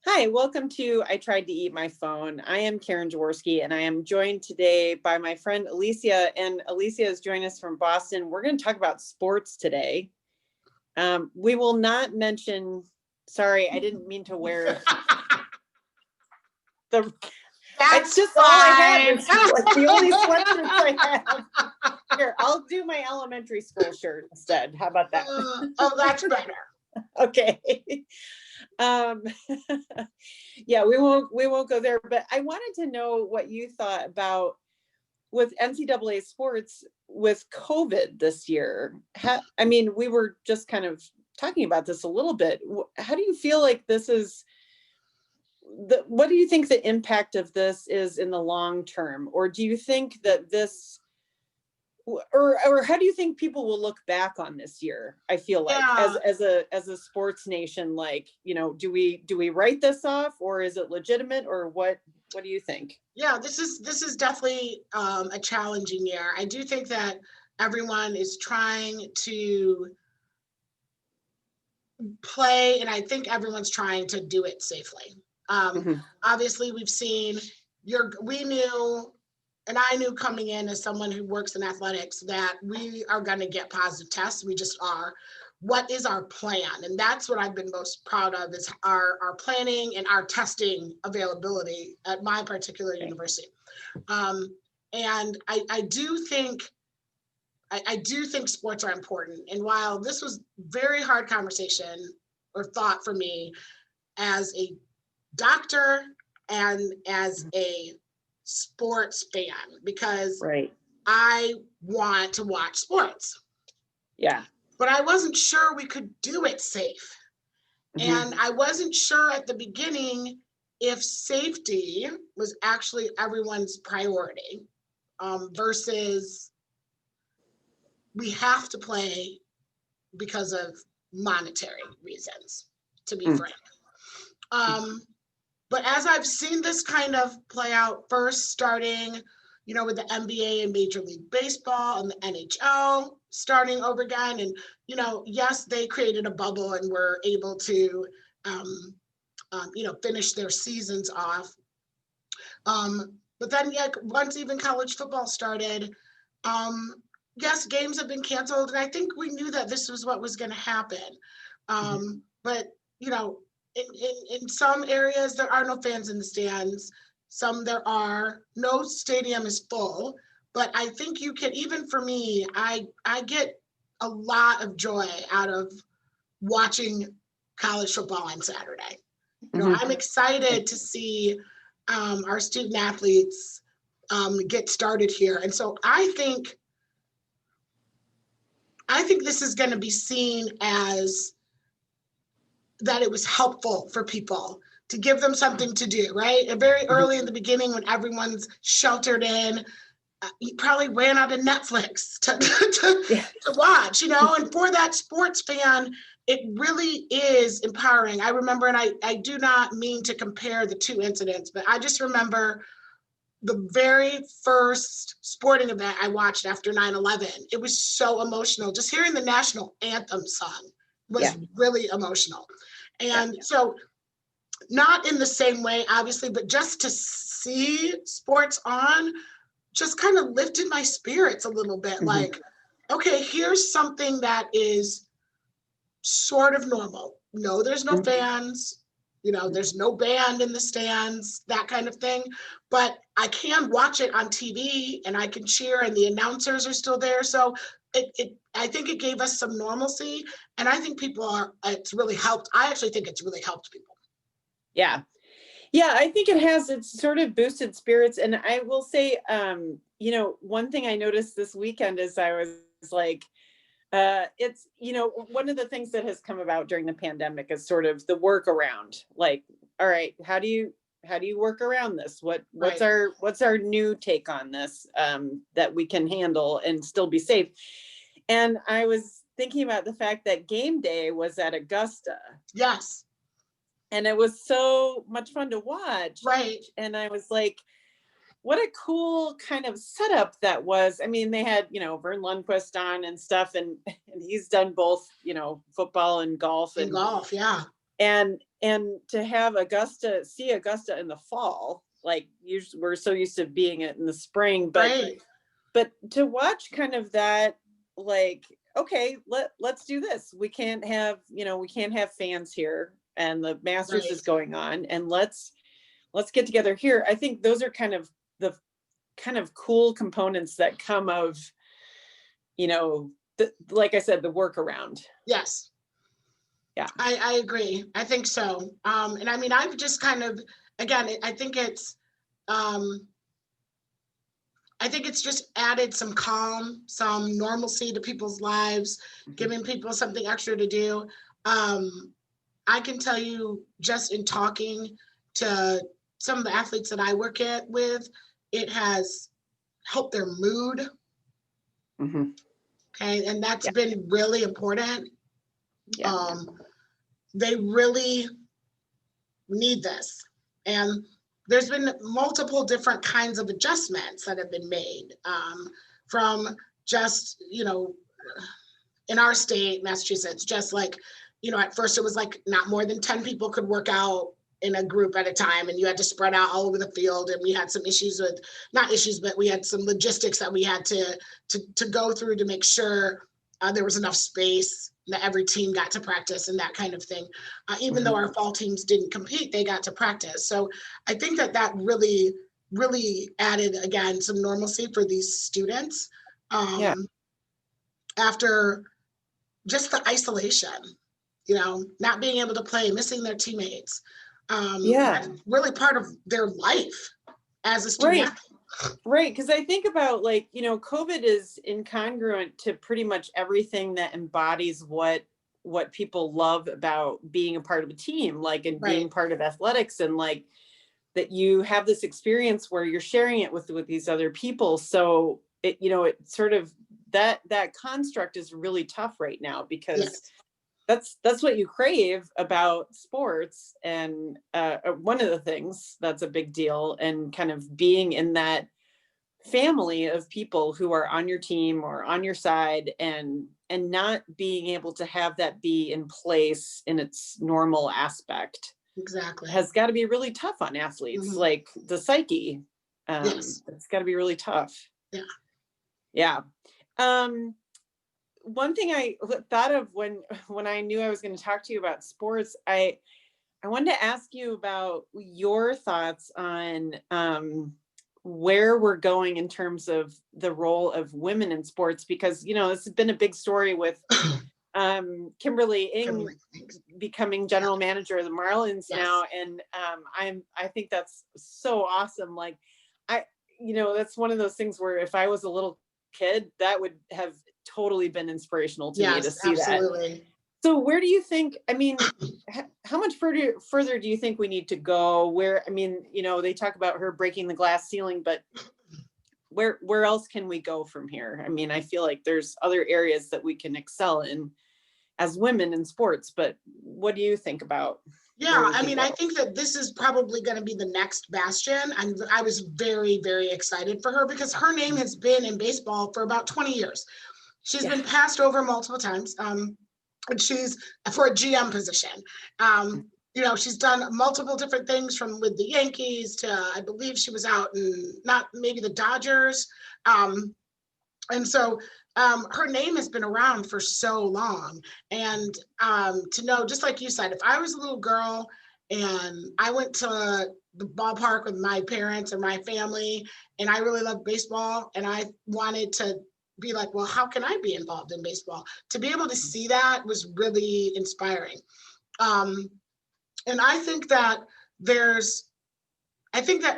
Hi, welcome to I Tried to Eat My Phone. I am Karen Jaworski, and I am joined today by my friend Alysia, and Alysia is joining us from Boston. We're going to talk about sports today. We will not mention, sorry, I didn't mean to wear the, That's it's just fine. all I have. It's like the only sweatshirts I have. Here, I'll do my elementary school shirt instead. How about that? That's better. Okay. Yeah, we won't go there, but I wanted to know what you thought about with NCAA sports with COVID this year. I mean, we were just kind of talking about this a little bit. How do you feel like this is what do you think the impact of this is in the long term? Or do you think that this or how do you think people will look back on this year? I feel like as a sports nation, like, do we write this off, or is it legitimate, or what do you think? Yeah, this is definitely a challenging year. I do think that everyone is trying to play, and I think everyone's trying to do it safely. Obviously, we've seen we knew, and I knew coming in as someone who works in athletics, that we are going to get positive tests. We just are. What is our plan? And that's what I've been most proud of, is our planning and our testing availability at my particular university. And I do think sports are important. And while this was very hard conversation or thought for me as a doctor and as a sports fan, because I want to watch sports. Yeah. But I wasn't sure we could do it safe. And I wasn't sure at the beginning if safety was actually everyone's priority, versus we have to play because of monetary reasons, to be frank. But as I've seen this kind of play out, first starting, with the NBA and Major League Baseball and the NHL starting over again. And, yes, they created a bubble and were able to, finish their seasons off. But then, once even college football started, yes, games have been canceled. And I think we knew that this was what was going to happen. But, in some areas, there are no fans in the stands. Some there are. No stadium is full. But I think you can, even for me, I get a lot of joy out of watching college football on Saturday. I'm excited to see our student athletes get started here. And so I think this is going to be seen as that it was helpful for people to give them something to do, right? And very early in the beginning, when everyone's sheltered in, you probably ran out of Netflix to watch, and for that sports fan, it really is empowering. I remember, and I do not mean to compare the two incidents, but I just remember the very first sporting event I watched after 9/11. It was so emotional. Just hearing the national anthem sung was really emotional. And so not in the same way, obviously, but just to see sports on just kind of lifted my spirits a little bit. Like, okay, here's something that is sort of normal. No, there's no fans, there's no band in the stands, that kind of thing. But I can watch it on TV and I can cheer, and the announcers are still there. So I think it gave us some normalcy, and I think it's really helped. I actually think it's really helped people. Yeah. Yeah, I think it has. It's sort of boosted spirits. And I will say, one thing I noticed this weekend is I was like, it's, one of the things that has come about during the pandemic is sort of the workaround. Like, all right, how do you work around this? What's our new take on this, that we can handle and still be safe? And I was thinking about the fact that game day was at Augusta. Yes. And it was so much fun to watch. Right. And I was like, what a cool kind of setup that was. I mean, they had, Vern Lundquist on and stuff, and he's done both, football and golf. And golf, yeah. And and to have see Augusta in the fall, like usually we're so used to being it in the spring, but to watch kind of that, like, okay, let's do this. We can't have fans here, and the Masters is going on, and let's get together here. I think those are kind of the cool components that come of, like I said, the workaround. Yes. Yeah. I agree. I think so. And I mean, I've just kind of, again, I think it's just added some calm, some normalcy to people's lives, giving people something extra to do. I can tell you, just in talking to some of the athletes that I work with, it has helped their mood. Mm-hmm. Okay. And that's been really important. Yeah. They really need this. And there's been multiple different kinds of adjustments that have been made, from just, in our state, Massachusetts, just like, at first it was like not more than 10 people could work out in a group at a time, and you had to spread out all over the field. And we had some issues with, not issues, but we had some logistics that we had to go through to make sure there was enough space that every team got to practice and that kind of thing. Even though our fall teams didn't compete, they got to practice. So I think that really, really added, again, some normalcy for these students after just the isolation, not being able to play, missing their teammates. That's really part of their life as a student. Right. Because I think about, like, COVID is incongruent to pretty much everything that embodies what people love about being a part of a team, like, and being part of athletics, and like that you have this experience where you're sharing it with these other people. So it sort of that construct is really tough right now, because that's what you crave about sports. And one of the things that's a big deal, and kind of being in that family of people who are on your team or on your side, and not being able to have that be in place in its normal aspect has got to be really tough on athletes. Like the psyche, it's got to be really tough. One thing I thought of when I knew I was going to talk to you about sports, I wanted to ask you about your thoughts on where we're going in terms of the role of women in sports, because, this has been a big story with Kimberly Ing becoming general manager of the Marlins now. And I think that's so awesome. Like, that's one of those things where if I was a little kid, that would have totally been inspirational to me to see that. So where do you think, how much further do you think we need to go? Where, they talk about her breaking the glass ceiling, but where else can we go from here? I feel like there's other areas that we can excel in as women in sports, but what do you think about? I think that this is probably going to be the next bastion. I was very, very excited for her, because her name has been in baseball for about 20 years. She's been passed over multiple times. And she's for a GM position. She's done multiple different things, from with the Yankees to, I believe she was out in maybe the Dodgers. And so her name has been around for so long. And to know, just like you said, if I was a little girl and I went to the ballpark with my parents or my family, and I really loved baseball, and I wanted to be like, well, how can I be involved in baseball? To be able to see that was really inspiring. And I think that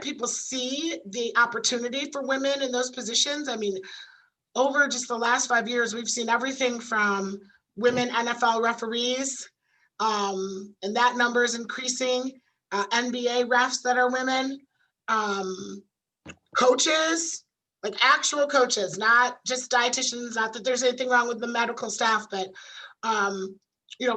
people see the opportunity for women in those positions. Over just the last 5 years, we've seen everything from women NFL referees, and that number is increasing, NBA refs that are women, coaches, like actual coaches, not just dietitians. Not that there's anything wrong with the medical staff, but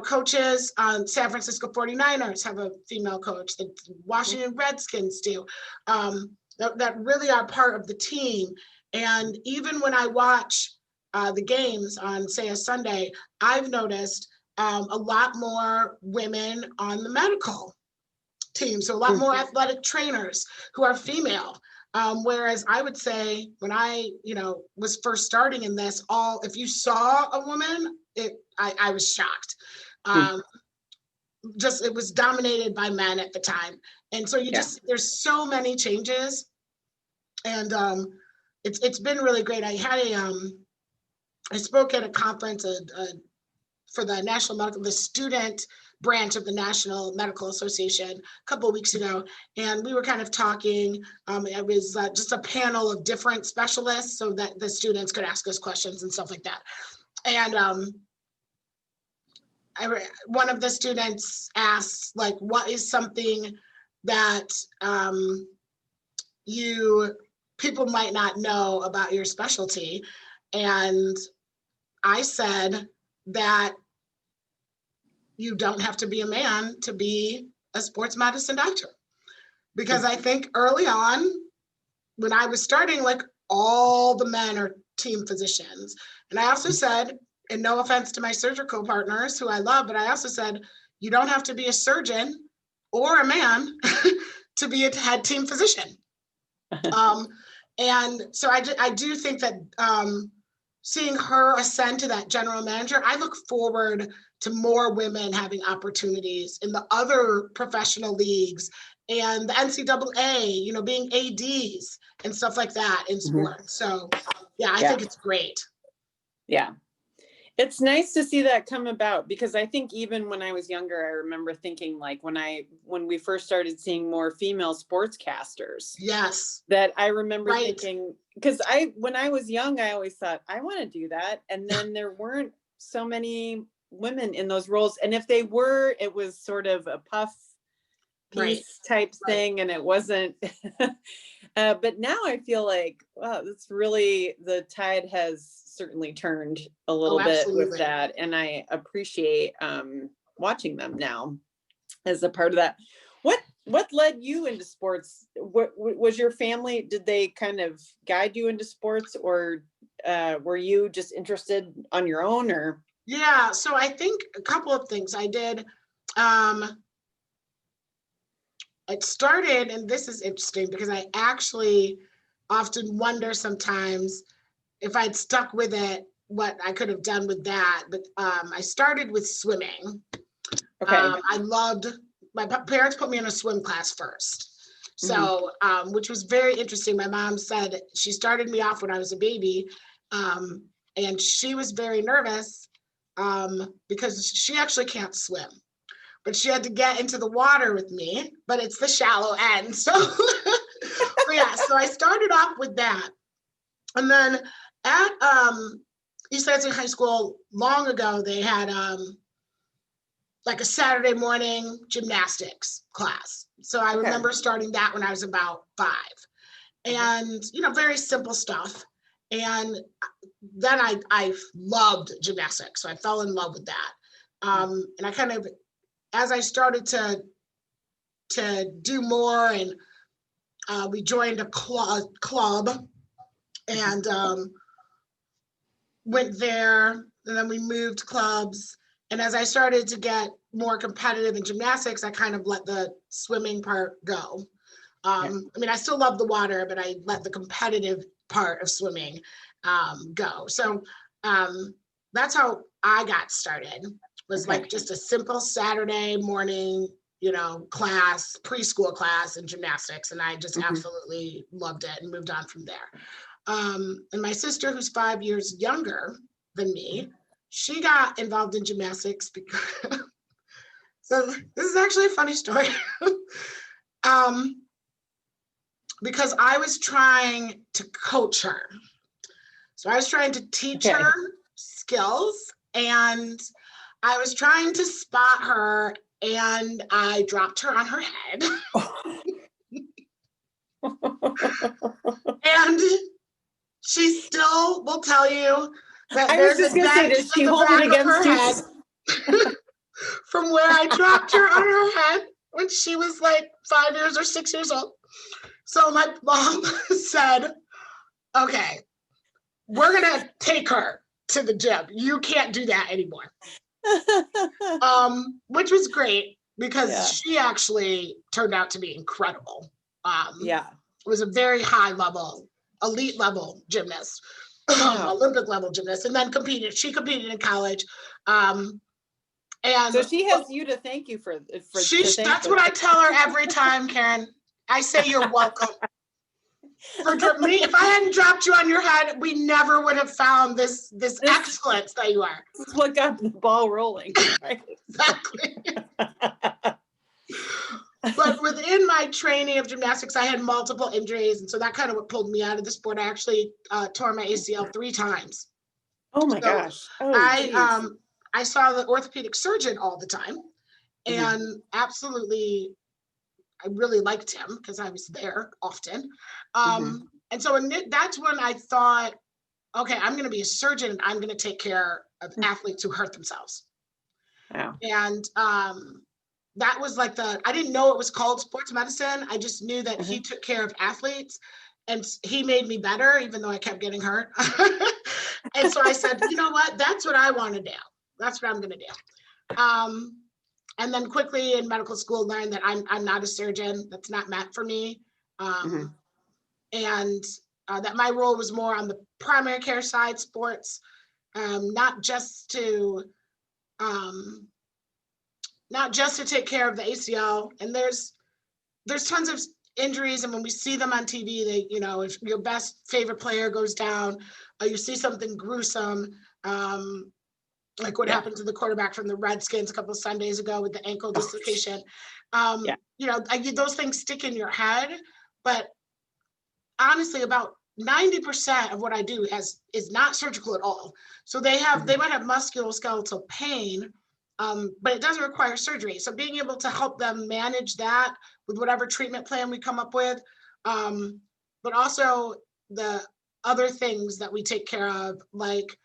coaches on San Francisco 49ers have a female coach. The Washington Redskins do, that really are part of the team. And even when I watch the games on, say, a Sunday, I've noticed a lot more women on the medical team. So a lot more athletic trainers who are female. Whereas I would say when I, was first starting in this, if you saw a woman, I was shocked. It was dominated by men at the time. And so there's so many changes, and it's been really great. I had I spoke at a conference for the the student branch of the National Medical Association a couple of weeks ago, and we were kind of talking. It was just a panel of different specialists so that the students could ask us questions and stuff like that. And one of the students asked, like, what is something that people might not know about your specialty? And I said that you don't have to be a man to be a sports medicine doctor. Because I think early on, when I was starting, like, all the men are team physicians. And I also said, and no offense to my surgical partners who I love, but I also said, you don't have to be a surgeon or a man to be a head team physician. And so I do think that seeing her ascend to that general manager, I look forward to more women having opportunities in the other professional leagues and the NCAA, being ADs and stuff like that in sports. So I think it's great. Yeah. It's nice to see that come about, because I think even when I was younger, I remember thinking, like, when we first started seeing more female sportscasters. Yes. That I remember thinking, because when I was young, I always thought, I want to do that. And then there weren't so many women in those roles. And if they were, it was sort of a puff piece type thing. And it wasn't, but now I feel like, wow, that's really, the tide has certainly turned a little bit with that. And I appreciate watching them now as a part of that. What led you into sports? What was your family? Did they kind of guide you into sports, or were you just interested on your own? Or yeah, so I think a couple of things I did. It started, and this is interesting because I actually often wonder sometimes if I'd stuck with it, what I could have done with that. But I started with swimming. Okay. My parents put me in a swim class first. So, which was very interesting. My mom said she started me off when I was a baby. And she was very nervous because she actually can't swim. But she had to get into the water with me, but it's the shallow end. So, so I started off with that. And then at East Lansing High School, long ago, they had like a Saturday morning gymnastics class. So I remember starting that when I was about 5. And, very simple stuff. And then I loved gymnastics. So I fell in love with that. And I kind of, as I started to do more, and we joined a club and went there, and then we moved clubs. And as I started to get more competitive in gymnastics, I kind of let the swimming part go. I mean, I still love the water, but I let the competitive part of swimming go. So that's how I got started, was like just a simple Saturday morning, class, preschool class in gymnastics. And I just absolutely loved it and moved on from there. And my sister, who's 5 years younger than me, she got involved in gymnastics because, so this is actually a funny story. Because I was trying to coach her. So I was trying to teach her skills, and I was trying to spot her, and I dropped her on her head. And she still will tell you that there's a dent in the back of her head from where I dropped her on her head when she was like 5 years or 6 years old. So my mom said, okay, we're going to take her to the gym. You can't do that anymore. Which was great because Yeah. she actually turned out to be incredible. Yeah. Was a very high level, elite level gymnast, Wow. Olympic level gymnast, and then she competed in college. And So she has you to thank you for that's what I tell her every time, Karen. I say you're welcome. For me, if I hadn't dropped you on your head, we never would have found this excellence that you are. This is what got the ball rolling. Right? Exactly. But within my training of gymnastics, I had multiple injuries, and so that kind of what pulled me out of the sport. I actually tore my ACL 3 times. Oh my gosh! Oh, I saw the orthopedic surgeon all the time, and absolutely, I really liked him because I was there often. And so that's when I thought, okay, I'm going to be a surgeon and I'm going to take care of athletes who hurt themselves. Wow. And that was like I didn't know it was called sports medicine. I just knew that he took care of athletes and he made me better, even though I kept getting hurt. And so I said, you know what? That's what I want to do. That's what I'm going to do. And then quickly in medical school learned that I'm not a surgeon. That's not meant for me. And that my role was more on the primary care side, sports, not just to take care of the ACL. And there's tons of injuries, and when we see them on TV, if your best favorite player goes down, you see something gruesome, like what happened to the quarterback from the Redskins a couple of Sundays ago with the ankle dislocation. Those things stick in your head, but honestly, about 90% of what I do is not surgical at all. So they might have musculoskeletal pain, but it doesn't require surgery. So being able to help them manage that with whatever treatment plan we come up with, but also the other things that we take care of, like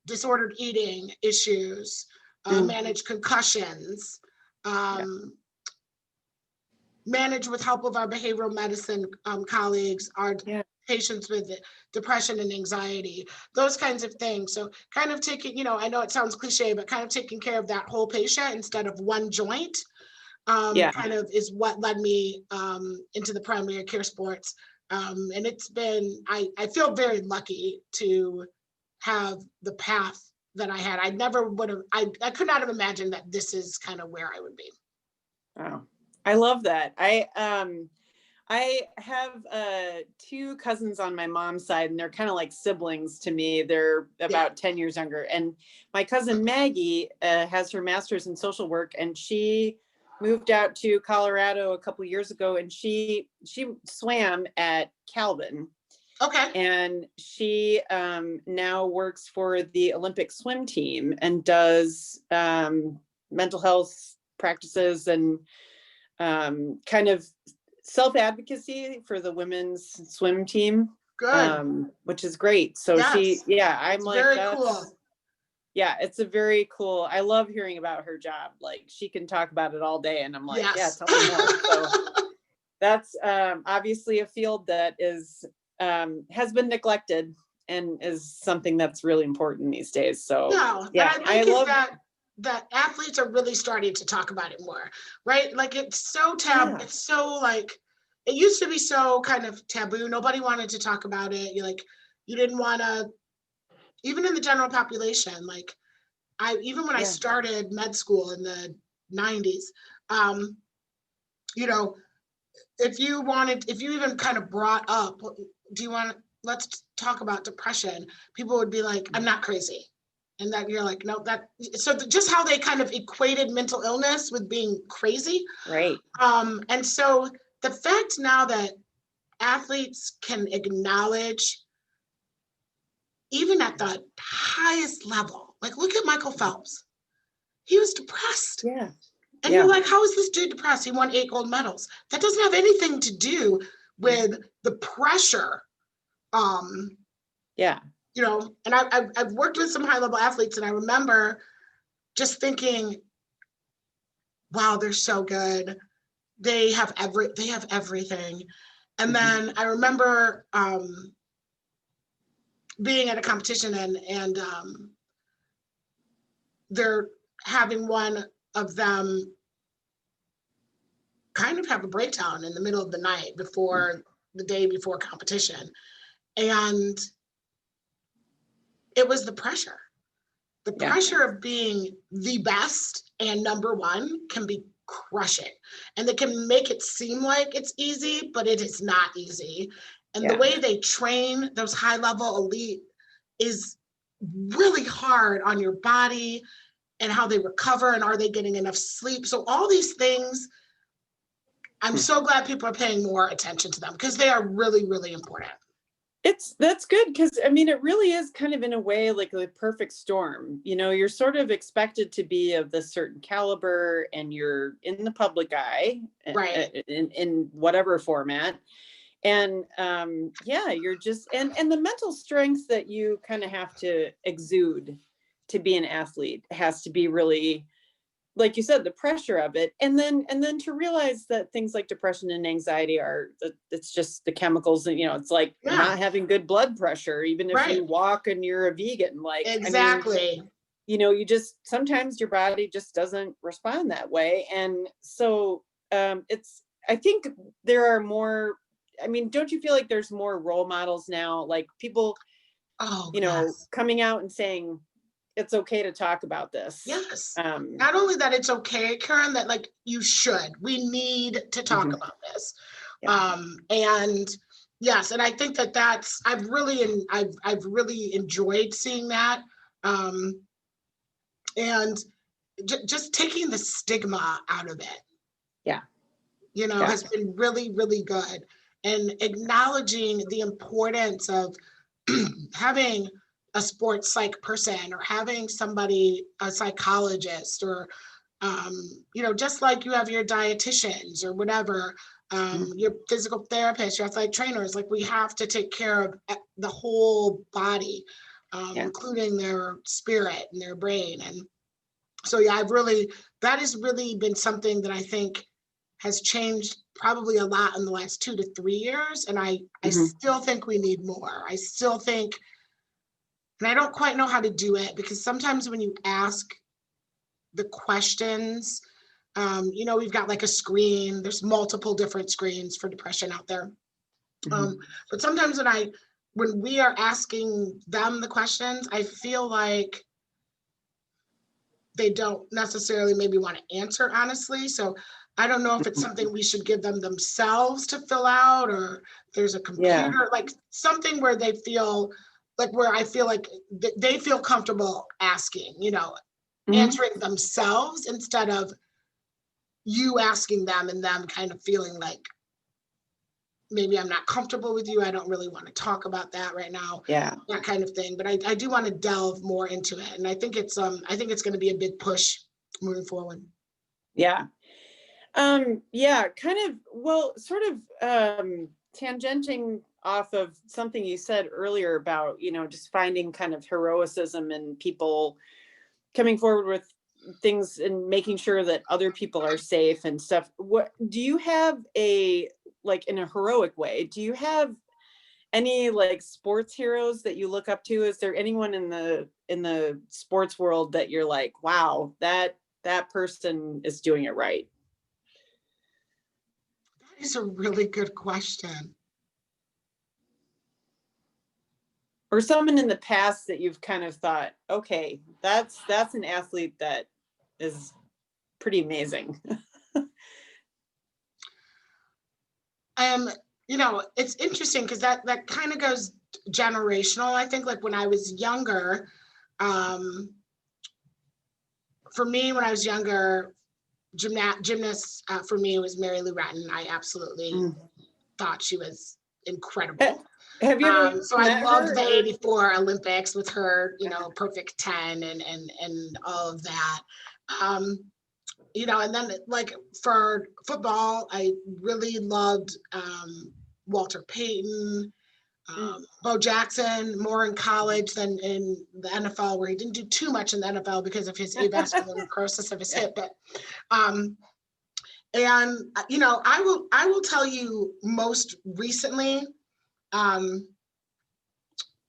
disordered eating issues, manage concussions, manage with help of our behavioral medicine colleagues, our patients with depression and anxiety, those kinds of things. So kind of taking, I know it sounds cliche, but kind of taking care of that whole patient instead of one joint kind of is what led me into the primary care sports. And it's been, I feel very lucky to have the path that I had. I never would have, I could not have imagined that this is kind of where I would be. Wow. I love that. I have 2 cousins on my mom's side, and they're kind of like siblings to me. They're about 10 years younger. And my cousin Maggie has her master's in social work, and she moved out to Colorado a couple of years ago, and she swam at Calvin. Okay. And she now works for the Olympic swim team and does mental health practices and kind of self-advocacy for the women's swim team. Good. Which is great. So I'm like, very cool. Yeah, it's a very cool. I love hearing about her job. Like, she can talk about it all day, and I'm like, tell me more. So that's obviously a field that is has been neglected and is something that's really important these days. So I love that athletes are really starting to talk about it more, right? Like, it's so taboo. It's so like, it used to be so kind of taboo. Nobody wanted to talk about it. You didn't want to, even in the general population. Like, even when I started med school in the 90s, if you even kind of brought up, let's talk about depression, people would be like, I'm not crazy. And that you're like, no, just how they kind of equated mental illness with being crazy. Right. And so the fact now that athletes can acknowledge, even at the highest level, like, look at Michael Phelps. He was depressed. Yeah. And you're like, how is this dude depressed? He won 8 gold medals. That doesn't have anything to do with the pressure. And I've worked with some high level athletes, and I remember just thinking, wow, they're so good. They have everything. And then I remember being at a competition and they're having one of them kind of have a breakdown in the middle of the night before the day before competition. And it was the pressure. The pressure of being the best and number one can be crushing. And they can make it seem like it's easy, but it is not easy. And the way they train those high-level elite is really hard on your body and how they recover, and are they getting enough sleep? So all these things, I'm so glad people are paying more attention to them, because they are really, really important. That's good, because I mean, it really is kind of in a way like the perfect storm. You know, you're sort of expected to be of this certain caliber, and you're in the public eye, right, in whatever format. And you're just, and the mental strength that you kind of have to exude to be an athlete has to be really, like you said, the pressure of it. And then to realize that things like depression and anxiety it's just the chemicals, and, you know, it's like not having good blood pressure, even if you walk and you're a vegan, like, exactly. I mean, you know, you just, sometimes your body just doesn't respond that way. And so I think there are more, I mean, don't you feel like there's more role models now, like people, coming out and saying, it's okay to talk about this. Yes. Not only that it's okay, Karen, that like we need to talk about this. And yes, and I think that's, I've really enjoyed seeing that. And just taking the stigma out of it. Has been really, really good. And acknowledging the importance of having a sports psych person, or having somebody, a psychologist, or, just like you have your dietitians or whatever, your physical therapist, your athletic trainers, like we have to take care of the whole body, including their spirit and their brain. And so, that has really been something that I think has changed probably a lot in the last 2 to 3 years. And I still think we need more. I still think, and I don't quite know how to do it, because sometimes when you ask the questions, we've got like a screen, there's multiple different screens for depression out there. But sometimes when we are asking them the questions, I feel like they don't necessarily maybe want to answer honestly. So I don't know if it's something we should give them themselves to fill out, or there's a computer, like something where they feel like, where I feel like they feel comfortable asking, answering themselves, instead of you asking them and them kind of feeling like, maybe I'm not comfortable with you, I don't really want to talk about that right now. That kind of thing. But I do want to delve more into it. And I think it's going to be a big push moving forward. Kind of, well, sort of tangenting off of something you said earlier about, just finding kind of heroicism and people coming forward with things and making sure that other people are safe and stuff. What do you have like in a heroic way, do you have any like sports heroes that you look up to? Is there anyone in the sports world that you're like, wow, that person is doing it right? That is a really good question. Or someone in the past that you've kind of thought, okay, that's an athlete that is pretty amazing. It's interesting, because that kind of goes generational. I think like when I was younger, for me, when I was younger, gymnast for me was Mary Lou Retton. I absolutely thought she was incredible. Have you ever so I loved the 84 Olympics with her, perfect 10 and all of that. And then like for football, I really loved Walter Payton, Bo Jackson, more in college than in the NFL, where he didn't do too much in the NFL because of his avascular necrosis of his hip. But I will tell you, most recently,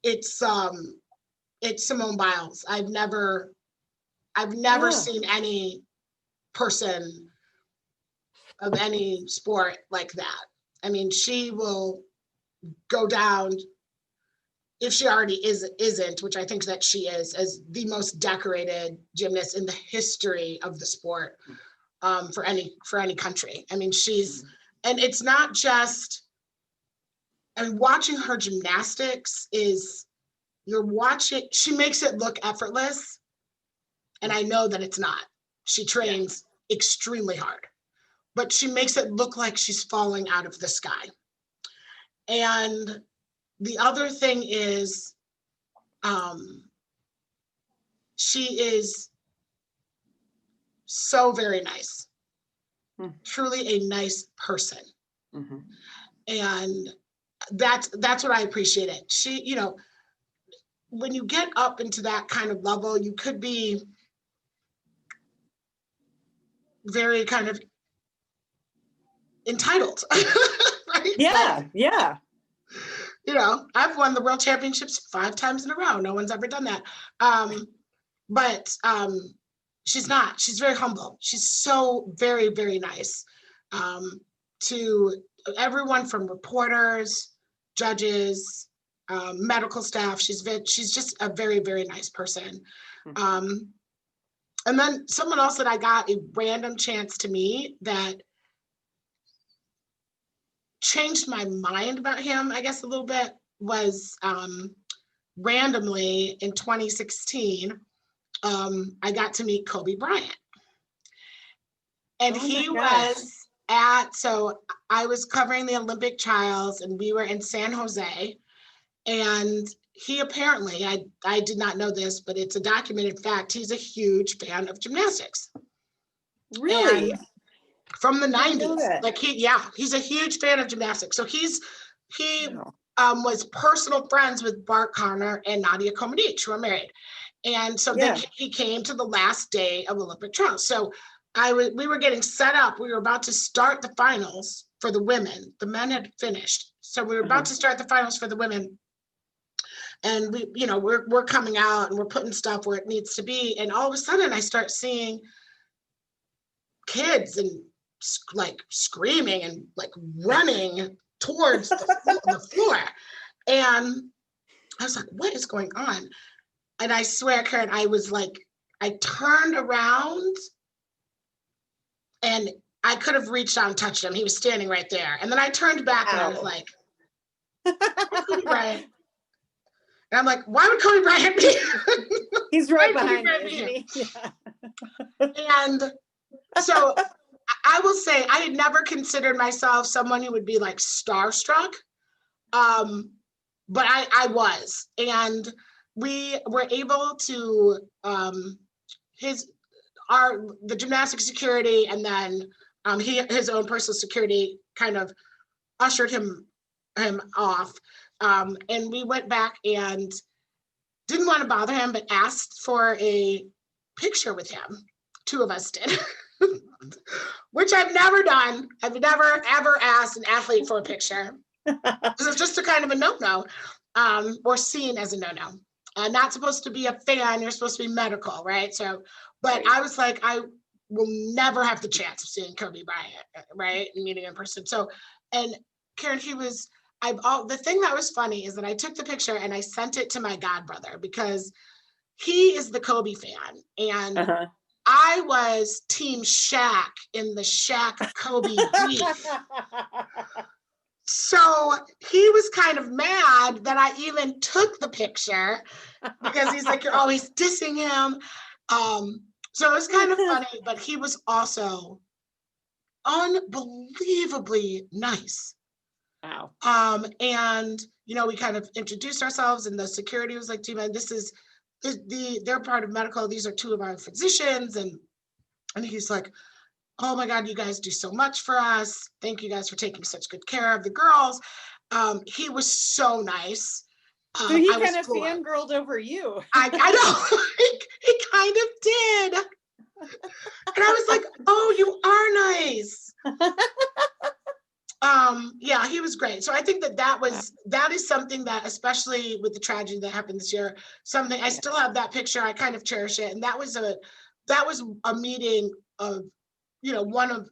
it's Simone Biles. I've never I've never Yeah. seen any person of any sport like that. I mean, she will go down, if she already isn't, which I think that she is, as the most decorated gymnast in the history of the sport, for any country. I mean, and it's not just, and watching her gymnastics is, she makes it look effortless. And I know that it's not. She trains extremely hard, but she makes it look like she's falling out of the sky. And the other thing is, she is so very nice, truly a nice person. Mm-hmm. And that's what I appreciate it. She, you know, when you get up into that kind of level, you could be very kind of entitled, right? Yeah, yeah. You know, I've won the world championships 5 times in a row. No one's ever done that. But she's not. She's very humble. She's so very, very nice to everyone, from reporters, judges, medical staff. She's just a very, very nice person. And then someone else that I got a random chance to meet that changed my mind about him, I guess, a little bit, was randomly in 2016, I got to meet Kobe Bryant. And he was so I was covering the Olympic trials, and we were in San Jose. And he apparently, I did not know this, but it's a documented fact, he's a huge fan of gymnastics. Really? And from the 90s. Like he's a huge fan of gymnastics. So he was personal friends with Bart Conner and Nadia Comaneci, who are married. And so he came to the last day of Olympic trials. So we were getting set up. We were about to start the finals for the women. The men had finished. So we were about to start the finals for the women. And we're coming out and we're putting stuff where it needs to be. And all of a sudden I start seeing kids and like screaming and like running towards the floor. And I was like, what is going on? And I swear, Karen, I turned around and I could have reached out and touched him. He was standing right there. And then I turned back and I was like, Kobe Bryant. And I'm like, why would Kobe Bryant be? He's right behind me, isn't he? Yeah. And so I will say I had never considered myself someone who would be like starstruck, but I was. And we were able to, the gymnastic security, and then his own personal security kind of ushered him off. And we went back and didn't want to bother him, but asked for a picture with him. 2 of us did, which I've never done. I've never, ever asked an athlete for a picture. This is just a kind of a no-no, or seen as a no-no. Not supposed to be a fan, you're supposed to be medical, right? So, but I was like, I will never have the chance of seeing Kobe Bryant, right? And meeting in person. So, and Karen, the thing that was funny is that I took the picture and I sent it to my godbrother because he is the Kobe fan. And I was Team Shaq in the Shaq Kobe beef. So he was kind of mad that I even took the picture because he's like, you're always dissing him. So it was kind of funny, but he was also unbelievably nice. Wow. And we kind of introduced ourselves, and the security was like, "Gee, man, they're part of medical. These are 2 of our physicians." And he's like, "Oh my God, you guys do so much for us. Thank you guys for taking such good care of the girls." He was so nice. So he kind of fangirled over you. I know. He kind of did. And I was like, "Oh, you are nice." Yeah, he was great. So I think that is something that, especially with the tragedy that happened this year, something I still have that picture. I kind of cherish it. And that was that was a meeting of, you know, one of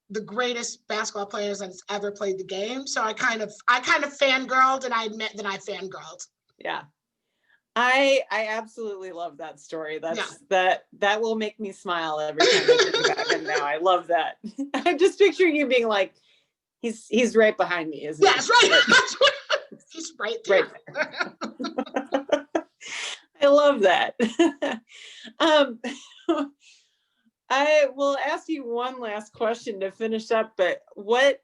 the greatest basketball players that's ever played the game. So I kind of fangirled, and I admit that I fangirled. Yeah. I absolutely love that story. That will make me smile every time I think about him now. I love that. I'm just picturing you being like, he's right behind me, isn't he? Yes, right. He's right there. Right there. I love that. I will ask you one last question to finish up, but what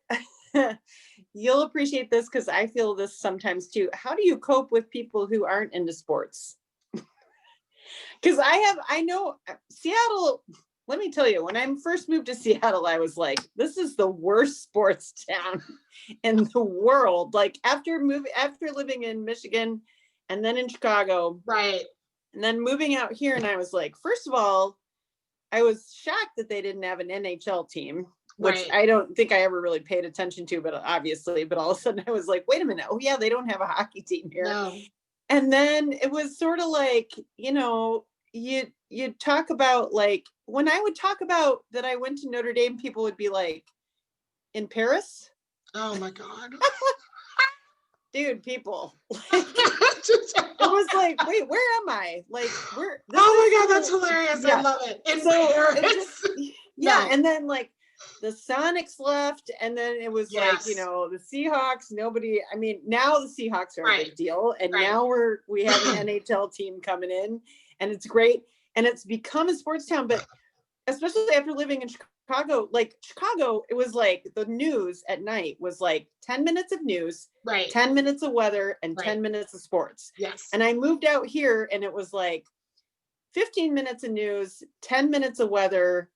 you'll appreciate this because I feel this sometimes too. How do you cope with people who aren't into sports? Because I know Seattle, let me tell you, when I first moved to Seattle, I was like, this is the worst sports town in the world. Like after living in Michigan and then in Chicago. Right. And then moving out here, and I was like, first of all, I was shocked that they didn't have an NHL team, which Right. I don't think I ever really paid attention to, but all of a sudden I was like, wait a minute. Oh yeah, they don't have a hockey team here. No. And then it was sort of like, you know, you talk about like, when I would talk about that I went to Notre Dame, people would be like, in Paris? Oh my God. Dude, people. It was like, wait, where am I? Like, where? Oh my God, that's hilarious. Yeah. I love it. Yeah. And then like the Sonics left, and then it was like, you know, the Seahawks, now the Seahawks are a big deal. And now we have an NHL team coming in, and it's great. And it's become a sports town, but especially after living in Chicago, it was like the news at night was like 10 minutes of news, 10 minutes of weather, and 10 minutes of sports. Yes. And I moved out here, and it was like 15 minutes of news, 10 minutes of weather,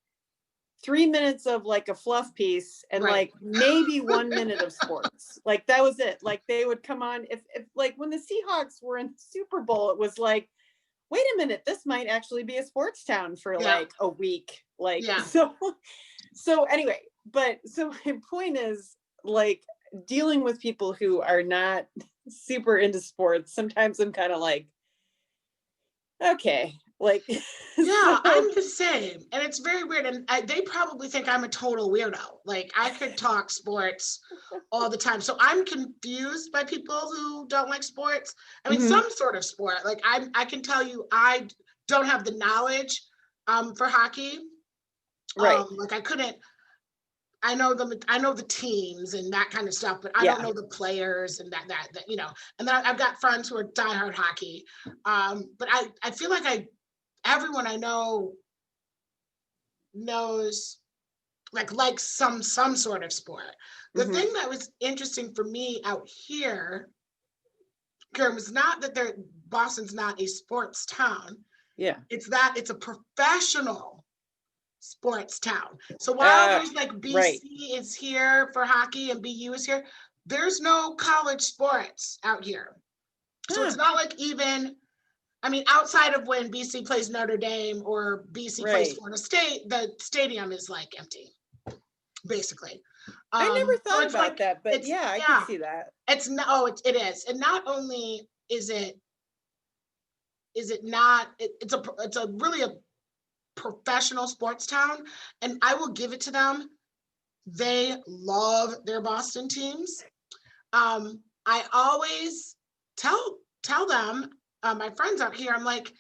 3 minutes of like a fluff piece, and like maybe 1 minute of sports. Like that was it. Like they would come on if like when the Seahawks were in the Super Bowl, it was like, wait a minute, this might actually be a sports town for like a week. Like, so anyway, so my point is like dealing with people who are not super into sports. Sometimes I'm kind of like, okay, like, I'm the same. And it's very weird. And they probably think I'm a total weirdo. Like I could talk sports all the time. So I'm confused by people who don't like sports. I mean, some sort of sport. Like I can tell you, I don't have the knowledge for hockey. Like I know the teams and that kind of stuff, but I don't know the players and that, you know, and then I've got friends who are diehard hockey. But I feel like everyone I know knows like some sort of sport. The thing that was interesting for me out here, Karen, was not that Boston's not a sports town. Yeah. It's that it's a professional sports town. So while there's like BC is here for hockey and BU is here, there's no college sports out here. So it's not like even, I mean, outside of when BC plays Notre Dame or BC plays Florida State, the stadium is like empty, basically. I never thought about that, but I can see that. It's no, it is. And not only is it not, it's a really a professional sports town, and I will give it to them. They love their Boston teams. I always tell them, my friends out here, I'm like,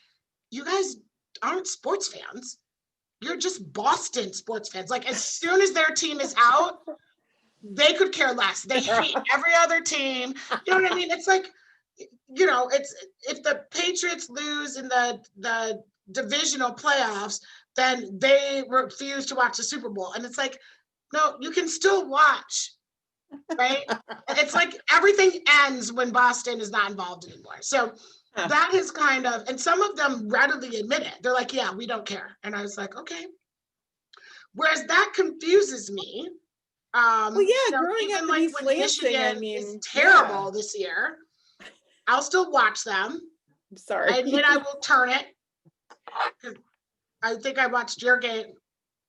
you guys aren't sports fans. You're just Boston sports fans. Like as soon as their team is out, they could care less. They hate every other team. You know what I mean? It's like, you know, it's if the Patriots lose in the divisional playoffs, then they refuse to watch the Super Bowl. And it's like, no, you can still watch, right? It's like everything ends when Boston is not involved anymore. So that is kind of, and some of them readily admit it. They're like, yeah, we don't care. And I was like, okay. Whereas that confuses me. Well, yeah, growing up in East Lansing, Michigan is terrible this year, I'll still watch them. I'm sorry. And I will turn it. I think I watched your game.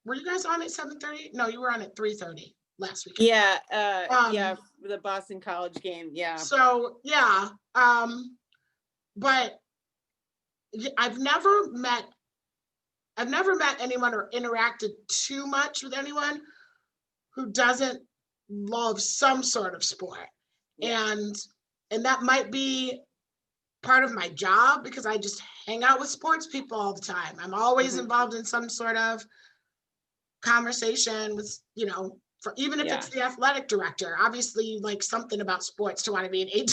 Were you guys on at 7:30? No, you were on at 3:30 last weekend. Yeah, the Boston College game. Yeah. So yeah, but I've never met I've never met anyone or interacted too much with anyone who doesn't love some sort of sport. Yeah. And that might be part of my job because I just hang out with sports people all the time. I'm always involved in some sort of conversation with, for even if it's the athletic director. Obviously you like something about sports to want to be an AD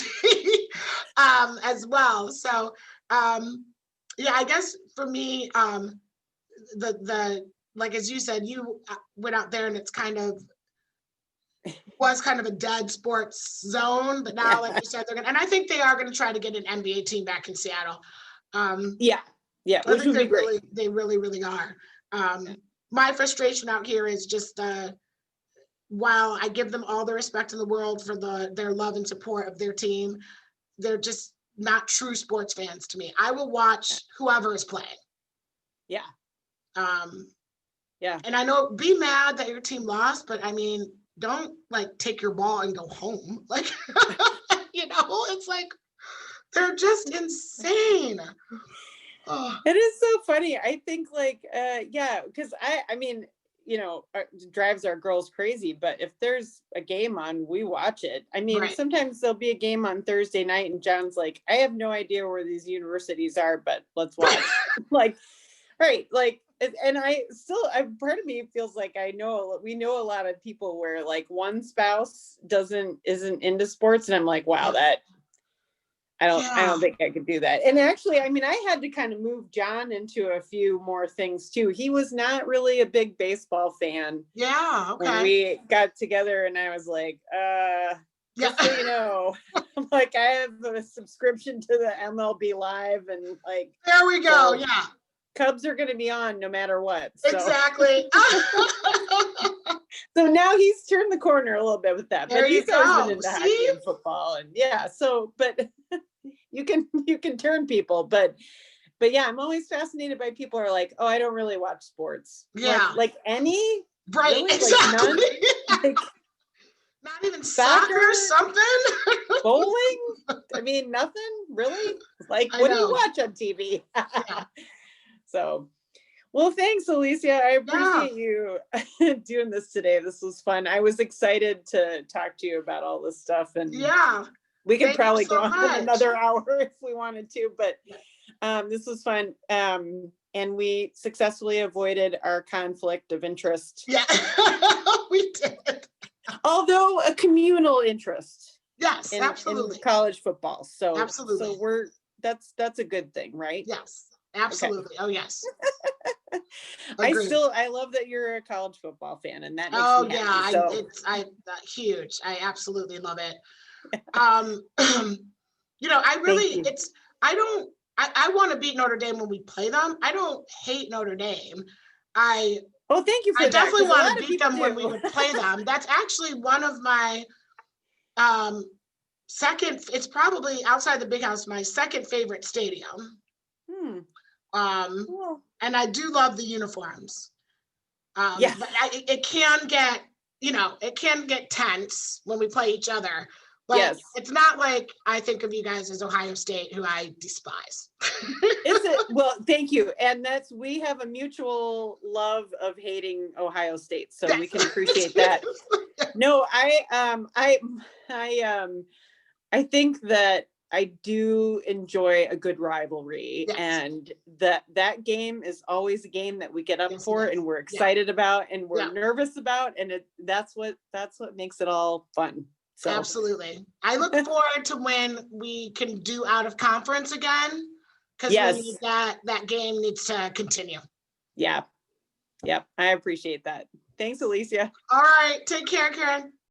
as well. So I guess for me, the like as you said, you went out there and it's was kind of a dead sports zone, but now like you said, and I think they are going to try to get an NBA team back in Seattle. Yeah, I think they really are. My frustration out here is just while I give them all the respect in the world for their love and support of their team, they're just not true sports fans to me. I will watch whoever is playing. Yeah. And I know, be mad that your team lost, but I mean, don't like take your ball and go home. Like, it's like, they're just insane. Oh. It is so funny. I think because I mean, it drives our girls crazy, but if there's a game on, we watch it. I mean, sometimes there'll be a game on Thursday night and John's like, I have no idea where these universities are, but let's watch. And part of me feels like we know a lot of people where like one spouse isn't into sports. And I'm like, wow, I don't think I could do that. And actually, I mean, I had to kind of move John into a few more things too. He was not really a big baseball fan. Yeah. Okay. When we got together and I was like, just so you know, I'm like, I have a subscription to the MLB Live and like, there we go. So Cubs are going to be on no matter what. So. Exactly. So now he's turned the corner a little bit with that, but he's always been into hockey and football and but you can turn people, but I'm always fascinated by people who are like, oh, I don't really watch sports. Yeah. Like any, right. Really? Exactly. Like none, not even soccer, something. Bowling. I mean, nothing really. Like, what do you watch on TV? So, well, thanks, Alysia. I appreciate you doing this today. This was fun. I was excited to talk to you about all this stuff, and we could probably go on another hour if we wanted to, but this was fun. And we successfully avoided our conflict of interest. Yeah, we did. Although a communal interest. Yes, absolutely. In college football. So absolutely. So that's a good thing, right? Yes. Absolutely. Okay. Oh, yes. I love that you're a college football fan, and that makes me happy. So. Huge. I absolutely love it. I really, I want to beat Notre Dame when we play them. I don't hate Notre Dame. Thank you for that. I definitely want to beat them when we would play them. That's actually one of my it's probably outside the big house, my second favorite stadium. Cool. And I do love the uniforms. But it can get tense when we play each other. But it's not like I think of you guys as Ohio State, who I despise. Is it? Well, thank you. And we have a mutual love of hating Ohio State, so we can appreciate that. No, I think that I do enjoy a good rivalry, and that game is always a game that we get up for, and we're excited about, and we're nervous about, and that's what makes it all fun. So. Absolutely. I look forward to when we can do out of conference again, because that game needs to continue. Yeah. I appreciate that. Thanks, Alysia. All right. Take care, Karen.